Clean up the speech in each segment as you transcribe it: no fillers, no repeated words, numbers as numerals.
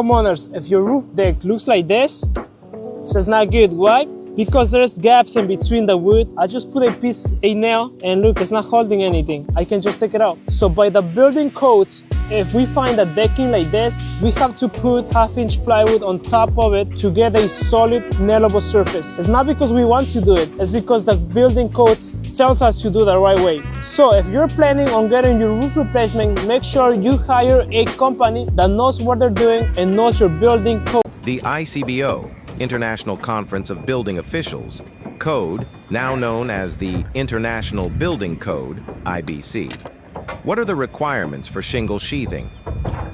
Homeowners, if your roof deck looks like this, it's not good. Why? Because there's gaps in between the wood. I just put a nail, and look, it's not holding anything. I can just take it out. So by the building codes, if we find a decking like this, we have to put 1/2-inch plywood on top of it to get a solid nailable surface. It's not because we want to do it, it's because the building codes tells us to do the right way. So if you're planning on getting your roof replacement, make sure you hire a company that knows what they're doing and knows your building code. The ICBO, International Conference of Building Officials, code, now known as the International Building Code, IBC. What are the requirements for shingle sheathing?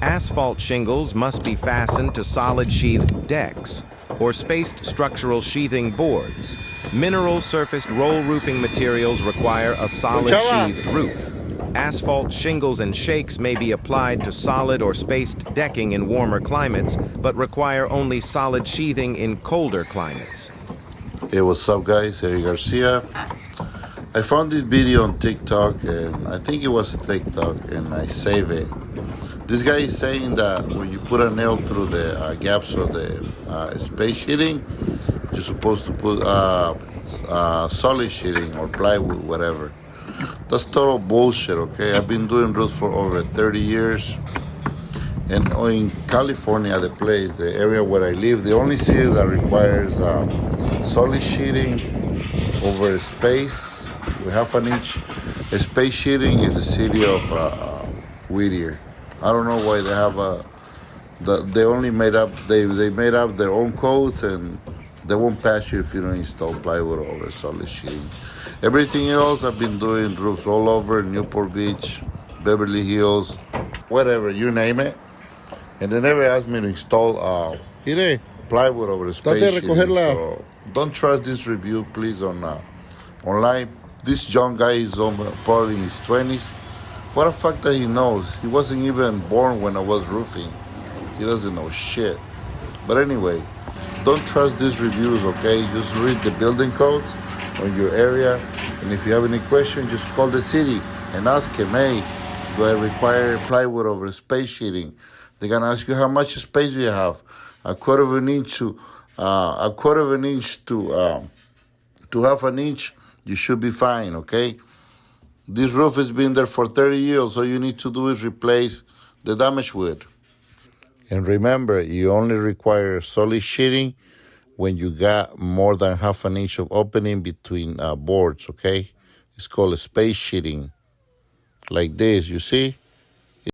Asphalt shingles must be fastened to solid sheathed decks or spaced structural sheathing boards. Mineral surfaced roll roofing materials require a solid sheathed roof. Asphalt shingles and shakes may be applied to solid or spaced decking in warmer climates, but require only solid sheathing in colder climates. Hey, what's up guys? Eric Garcia. I found this video on TikTok, and I think it was a TikTok, and I saved it. This guy is saying that when you put a nail through the gaps of the space sheeting, you're supposed to put solid sheeting or plywood, whatever. That's total bullshit, okay? I've been doing roofs for over 30 years. And in California, the area where I live, the only city that requires solid sheeting over space, with 1/2-inch space sheeting, is the city of Whittier. I don't know why they have they only made up their own codes, and they won't pass you if you don't install plywood over solid sheeting. Everything else, I've been doing roofs all over Newport Beach, Beverly Hills, whatever, you name it. And they never asked me to install plywood over the space sheeting. So don't trust this review, please, on online. This young guy is probably in his 20s. What the fuck that he knows? He wasn't even born when I was roofing. He doesn't know shit. But anyway, don't trust these reviews, okay? Just read the building codes on your area. And if you have any questions, just call the city and ask him, hey, do I require plywood over space sheeting? They're gonna ask you how much space do you have. A quarter of an inch to 1/2 inch. You should be fine, okay? This roof has been there for 30 years. All you need to do is replace the damaged wood. And remember, you only require solid sheeting when you got more than 1/2 inch of opening between boards, okay? It's called a space sheeting. Like this, you see?